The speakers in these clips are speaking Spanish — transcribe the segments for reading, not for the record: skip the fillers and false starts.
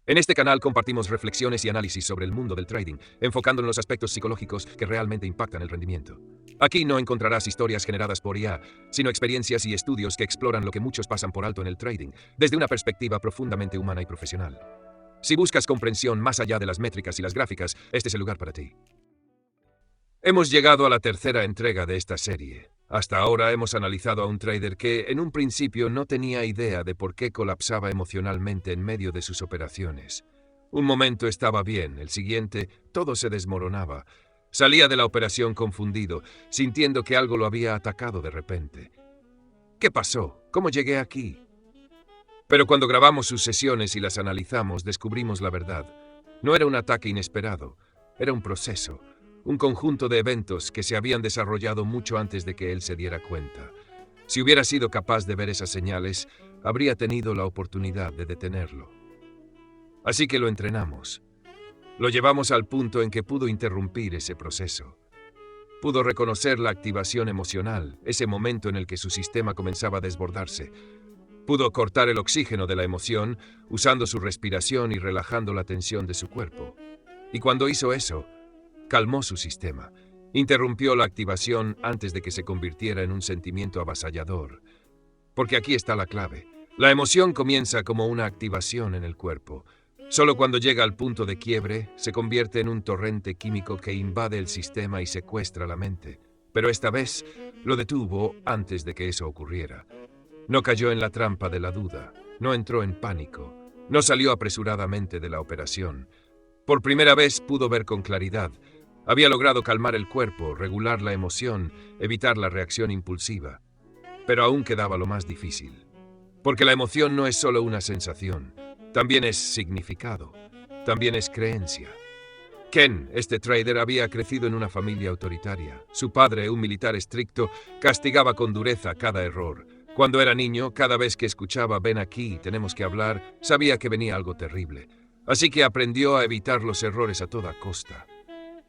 En este canal compartimos reflexiones y análisis sobre el mundo del trading, enfocando en los aspectos psicológicos que realmente impactan el rendimiento. Aquí no encontrarás historias generadas por IA, sino experiencias y estudios que exploran lo que muchos pasan por alto en el trading, desde una perspectiva profundamente humana y profesional. Si buscas comprensión más allá de las métricas y las gráficas, este es el lugar para ti. Hemos llegado a la tercera entrega de esta serie. Hasta ahora hemos analizado a un trader que, en un principio, no tenía idea de por qué colapsaba emocionalmente en medio de sus operaciones. Un momento estaba bien, el siguiente, todo se desmoronaba. Salía de la operación confundido, sintiendo que algo lo había atacado de repente. ¿Qué pasó? ¿Cómo llegué aquí? Pero cuando grabamos sus sesiones y las analizamos, descubrimos la verdad. No era un ataque inesperado, era un proceso. Un conjunto de eventos que se habían desarrollado mucho antes de que él se diera cuenta. Si hubiera sido capaz de ver esas señales, habría tenido la oportunidad de detenerlo. Así que lo entrenamos. Lo llevamos al punto en que pudo interrumpir ese proceso. Pudo reconocer la activación emocional, ese momento en el que su sistema comenzaba a desbordarse. Pudo cortar el oxígeno de la emoción, usando su respiración y relajando la tensión de su cuerpo. Y cuando hizo eso, calmó su sistema, interrumpió la activación antes de que se convirtiera en un sentimiento avasallador. Porque aquí está la clave. La emoción comienza como una activación en el cuerpo. Solo cuando llega al punto de quiebre, se convierte en un torrente químico que invade el sistema y secuestra la mente. Pero esta vez lo detuvo antes de que eso ocurriera. No cayó en la trampa de la duda, no entró en pánico, no salió apresuradamente de la operación. Por primera vez pudo ver con claridad. Había logrado calmar el cuerpo, regular la emoción, evitar la reacción impulsiva. Pero aún quedaba lo más difícil. Porque la emoción no es solo una sensación, también es significado, también es creencia. Ken, este trader, había crecido en una familia autoritaria. Su padre, un militar estricto, castigaba con dureza cada error. Cuando era niño, cada vez que escuchaba "ven aquí, tenemos que hablar", sabía que venía algo terrible. Así que aprendió a evitar los errores a toda costa.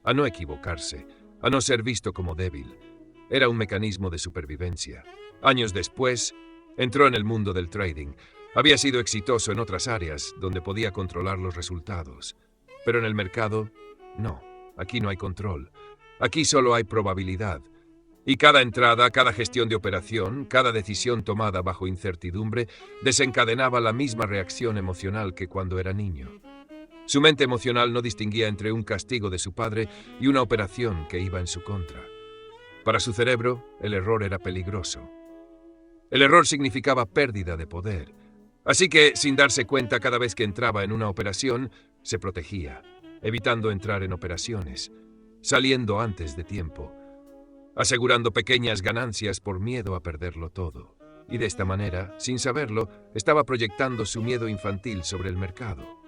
A no equivocarse, a no ser visto como débil. Era un mecanismo de supervivencia. Años después, entró en el mundo del trading. Había sido exitoso en otras áreas, donde podía controlar los resultados. Pero en el mercado, no. Aquí no hay control. Aquí solo hay probabilidad. Y cada entrada, cada gestión de operación, cada decisión tomada bajo incertidumbre, desencadenaba la misma reacción emocional que cuando era niño. Su mente emocional no distinguía entre un castigo de su padre y una operación que iba en su contra. Para su cerebro, el error era peligroso. El error significaba pérdida de poder. Así que, sin darse cuenta, cada vez que entraba en una operación, se protegía, evitando entrar en operaciones, saliendo antes de tiempo, asegurando pequeñas ganancias por miedo a perderlo todo. Y de esta manera, sin saberlo, estaba proyectando su miedo infantil sobre el mercado.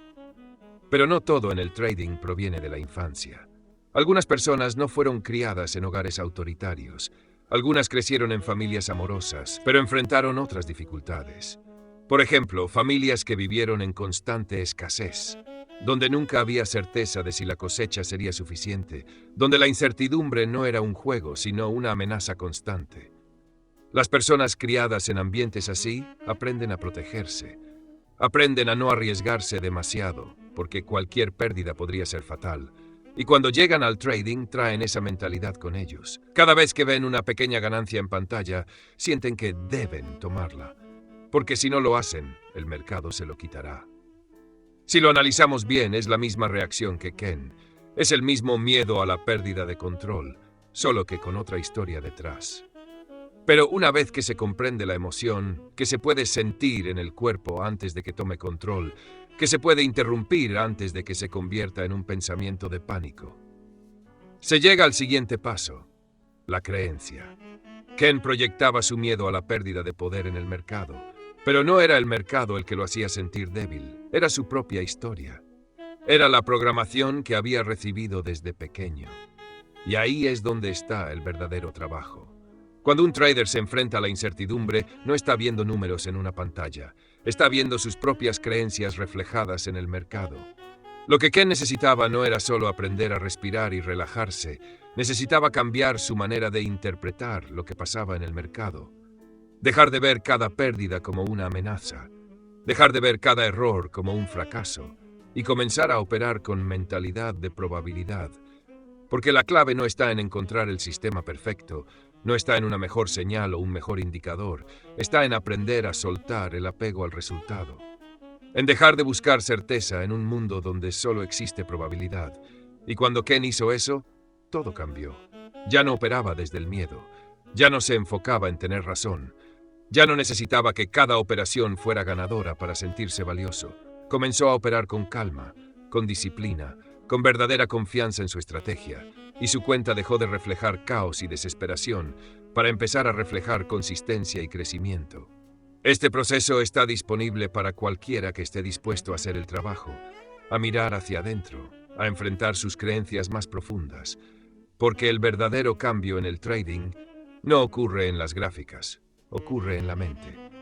Pero no todo en el trading proviene de la infancia. Algunas personas no fueron criadas en hogares autoritarios. Algunas crecieron en familias amorosas, pero enfrentaron otras dificultades. Por ejemplo, familias que vivieron en constante escasez, donde nunca había certeza de si la cosecha sería suficiente, donde la incertidumbre no era un juego, sino una amenaza constante. Las personas criadas en ambientes así aprenden a protegerse, aprenden a no arriesgarse demasiado, porque cualquier pérdida podría ser fatal. Y cuando llegan al trading, traen esa mentalidad con ellos. Cada vez que ven una pequeña ganancia en pantalla, sienten que deben tomarla, porque si no lo hacen, el mercado se lo quitará. Si lo analizamos bien, es la misma reacción que Ken. Es el mismo miedo a la pérdida de control, solo que con otra historia detrás. Pero una vez que se comprende la emoción, que se puede sentir en el cuerpo antes de que tome control, que se puede interrumpir antes de que se convierta en un pensamiento de pánico, se llega al siguiente paso, la creencia. Ken proyectaba su miedo a la pérdida de poder en el mercado, pero no era el mercado el que lo hacía sentir débil, era su propia historia. Era la programación que había recibido desde pequeño. Y ahí es donde está el verdadero trabajo. Cuando un trader se enfrenta a la incertidumbre, no está viendo números en una pantalla, está viendo sus propias creencias reflejadas en el mercado. Lo que Ken necesitaba no era solo aprender a respirar y relajarse, necesitaba cambiar su manera de interpretar lo que pasaba en el mercado. Dejar de ver cada pérdida como una amenaza, dejar de ver cada error como un fracaso, y comenzar a operar con mentalidad de probabilidad. Porque la clave no está en encontrar el sistema perfecto, no está en una mejor señal o un mejor indicador, está en aprender a soltar el apego al resultado. En dejar de buscar certeza en un mundo donde solo existe probabilidad. Y cuando Ken hizo eso, todo cambió. Ya no operaba desde el miedo, ya no se enfocaba en tener razón, ya no necesitaba que cada operación fuera ganadora para sentirse valioso. Comenzó a operar con calma, con disciplina, con verdadera confianza en su estrategia, y su cuenta dejó de reflejar caos y desesperación para empezar a reflejar consistencia y crecimiento. Este proceso está disponible para cualquiera que esté dispuesto a hacer el trabajo, a mirar hacia adentro, a enfrentar sus creencias más profundas, porque el verdadero cambio en el trading no ocurre en las gráficas, ocurre en la mente.